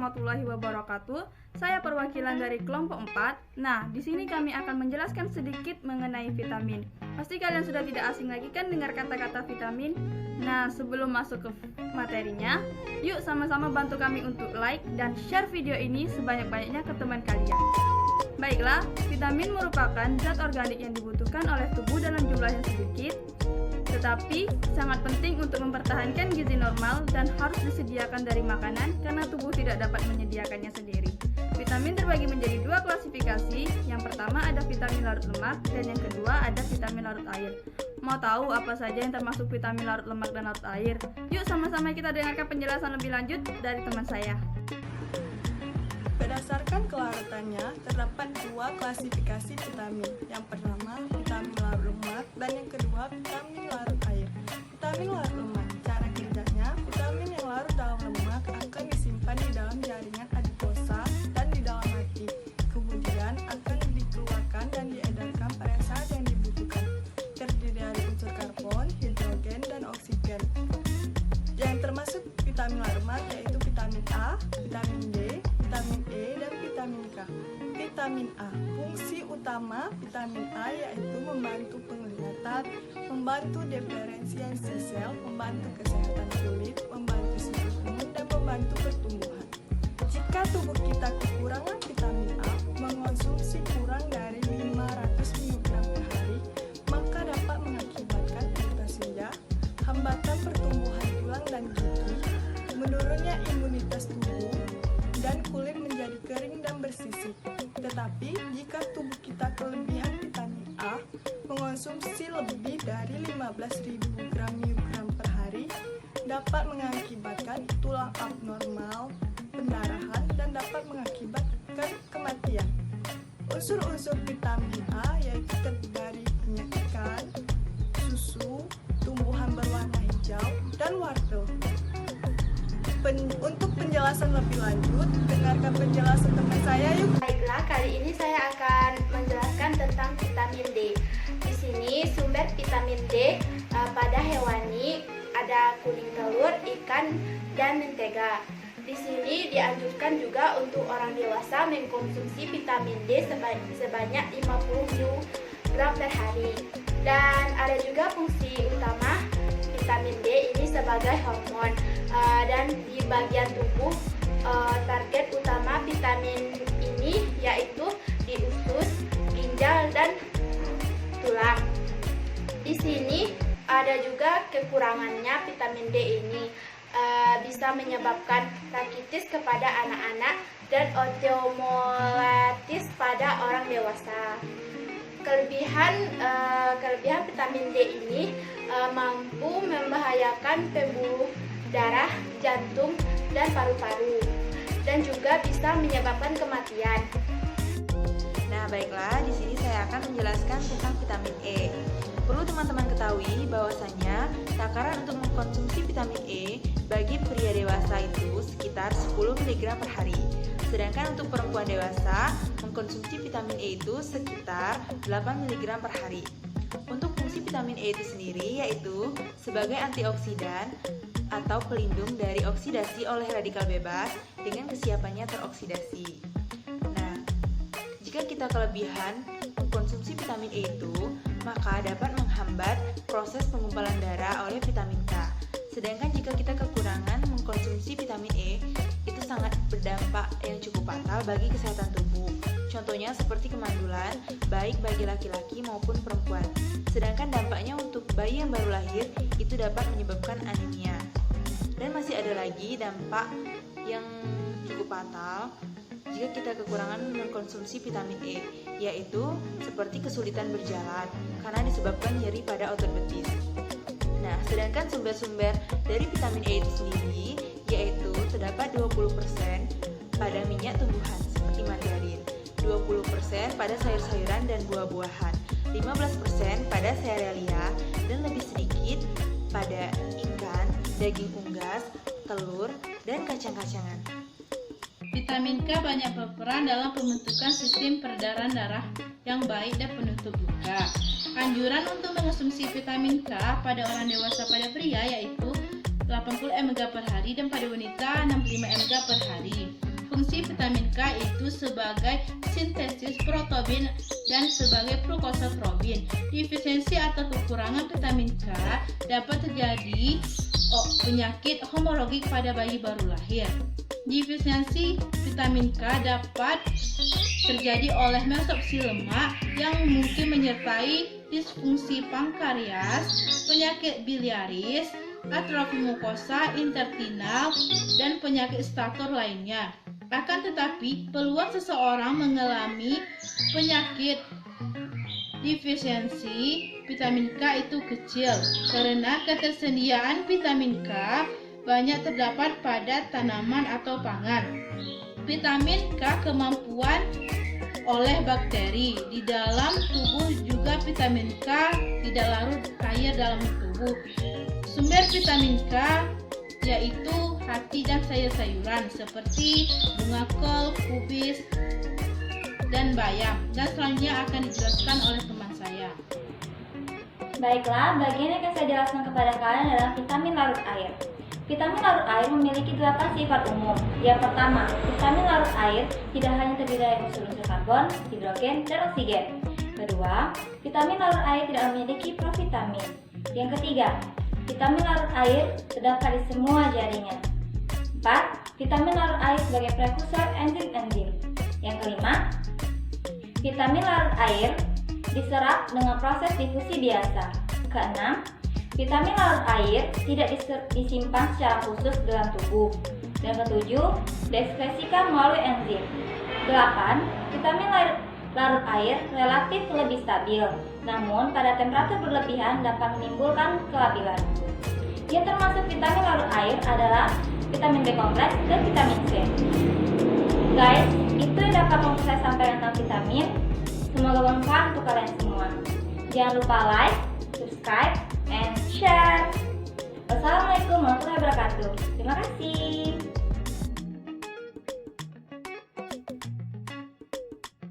warahmatullahi wabarakatuh. Saya perwakilan dari kelompok 4. Nah, di sini kami akan menjelaskan sedikit mengenai vitamin. Pasti kalian sudah tidak asing lagi kan dengar kata-kata vitamin? Nah, sebelum masuk ke materinya, yuk sama-sama bantu kami untuk like dan share video ini sebanyak-banyaknya ke teman kalian. Baiklah, vitamin merupakan zat organik yang dibutuhkan oleh tubuh dalam jumlah yang sedikit, tetapi sangat penting untuk mempertahankan gizi normal dan harus disediakan dari makanan karena tubuh tidak dapat menyediakannya sendiri. Vitamin terbagi menjadi dua klasifikasi. Yang pertama ada vitamin larut lemak dan yang kedua ada vitamin larut air. Mau tahu apa saja yang termasuk vitamin larut lemak dan larut air? Yuk sama-sama kita dengarkan penjelasan lebih lanjut dari teman saya. Berdasarkan kelarutannya, terdapat dua klasifikasi vitamin. Yang pertama, vitamin larut lemak, dan yang kedua, vitamin larut air. Vitamin larut lemak, cara kerjanya, vitamin yang larut dalam lemak akan disimpan di dalam jaringan adipose dan di dalam hati. Kemudian akan dikeluarkan dan diedarkan pada saat yang dibutuhkan. Terdiri dari unsur karbon, hidrogen, dan oksigen. Yang termasuk vitamin larut lemak yaitu vitamin A, vitamin D, vitamin E, dan vitamin K. Vitamin A, fungsi utama vitamin A yaitu membantu penglihatan, membantu diferensiasi sel, membantu kesehatan kulit, membantu sistem imun, dan membantu pertumbuhan. Jika tubuh kita kekurangan vitamin A, mengonsumsi kurang dari 500 mg per hari, maka dapat mengakibatkan senja, hambatan pertumbuhan tulang dan gigi, menurunnya imunitas tubuh, dan kulit menjadi kering dan bersisik. Tetapi, jika tubuh kita kelebihan vitamin A, mengonsumsi lebih dari 15.000 gram per hari, dapat mengakibatkan tulang abnormal, pendarahan, dan dapat mengakibatkan kematian. Unsur-unsur vitamin A yaitu terdiri dari minyak ikan, susu, tumbuhan berwarna hijau, dan wortel. Untuk penjelasan lebih lanjut, dengarkan penjelasan teman saya yuk. Baiklah, kali ini saya akan menjelaskan tentang vitamin D. Di sini sumber vitamin D pada hewani ada kuning telur, ikan, dan mentega. Di sini dianjurkan juga untuk orang dewasa mengkonsumsi vitamin D sebanyak 50 mg per hari. Dan ada juga fungsi utama vitamin D ini sebagai hormon. Dan di bagian tubuh target utama vitamin ini yaitu di usus, ginjal, dan tulang. Di sini ada juga kekurangannya vitamin D ini bisa menyebabkan rakitis kepada anak-anak dan osteomolaris pada orang dewasa. Kelebihan vitamin D ini mampu membahayakan pembuluh darah, jantung, dan paru-paru, dan juga bisa menyebabkan kematian. Nah, baiklah, di sini saya akan menjelaskan tentang vitamin E. Perlu teman-teman ketahui bahwasanya takaran untuk mengkonsumsi vitamin E bagi pria dewasa itu sekitar 10 mg per hari. Sedangkan untuk perempuan dewasa mengkonsumsi vitamin E itu sekitar 8 mg per hari. Untuk fungsi vitamin E itu sendiri yaitu sebagai antioksidan atau pelindung dari oksidasi oleh radikal bebas dengan kesiapannya teroksidasi. Nah, jika kita kelebihan mengkonsumsi vitamin E itu, maka dapat menghambat proses penggumpalan darah oleh vitamin K. Sedangkan jika kita kekurangan mengkonsumsi vitamin E, itu sangat berdampak yang cukup fatal bagi kesehatan tubuh. Contohnya seperti kemandulan, baik bagi laki-laki maupun perempuan. Sedangkan dampaknya untuk bayi yang baru lahir, itu dapat menyebabkan anemia. Dan masih ada lagi dampak yang cukup fatal jika kita kekurangan mengkonsumsi vitamin E, yaitu seperti kesulitan berjalan karena disebabkan nyeri pada otot betis. Nah, sedangkan sumber-sumber dari vitamin E itu sendiri yaitu terdapat 20% pada minyak tumbuhan seperti margarin, 20% pada sayur-sayuran dan buah-buahan, 15% pada serealia, dan lebih sedikit pada ikan, daging unggas, telur, dan kacang-kacangan. Vitamin K banyak berperan dalam pembentukan sistem peredaran darah yang baik dan penutup luka. Anjuran untuk mengonsumsi vitamin K pada orang dewasa pada pria yaitu 80 mg per hari dan pada wanita 65 mg per hari. Fungsi vitamin K itu sebagai sintesis protobin dan sebagai precursor probin. Defisiensi atau kekurangan vitamin K dapat terjadi penyakit hemoragik pada bayi baru lahir. Defisiensi vitamin K dapat terjadi oleh absorpsi lemak yang mungkin menyertai disfungsi pankreas, penyakit biliaris, atrofi mukosa intestinal, dan penyakit stator lainnya. Akan tetapi, peluang seseorang mengalami penyakit defisiensi vitamin K itu kecil karena ketersediaan vitamin K banyak terdapat pada tanaman atau pangan. Vitamin K kemampuan oleh bakteri di dalam tubuh juga vitamin K tidak larut air dalam tubuh. Sumber vitamin K yaitu hati dan sayur-sayuran seperti bunga kol, kubis, dan bayam. Dan selanjutnya akan dijelaskan oleh teman saya. Baiklah, bagian yang akan saya jelaskan kepada kalian adalah vitamin larut air. Vitamin larut air memiliki 8 sifat umum. Yang pertama, vitamin larut air tidak hanya terdiri dari unsur-unsur karbon, hidrogen, dan oksigen. Kedua, vitamin larut air tidak memiliki provitamin. Yang ketiga, vitamin larut air terdapat di semua jaringan. 4. Vitamin larut air sebagai prekursor enzim-enzim. Yang kelima, vitamin larut air diserap dengan proses difusi biasa. Keenam, vitamin larut air tidak disimpan secara khusus dalam tubuh. Dan ketujuh, diekspresikan melalui enzim. 8. Vitamin larut air relatif lebih stabil, namun pada temperatur berlebihan dapat menimbulkan kelabilan. Yang termasuk vitamin larut air adalah vitamin B kompleks dan vitamin C. Guys, itu yang dapat saya sampaikan tentang vitamin. Semoga bermanfaat untuk kalian semua. Jangan lupa like, subscribe, and share. Wassalamualaikum warahmatullahi wabarakatuh. Terima kasih.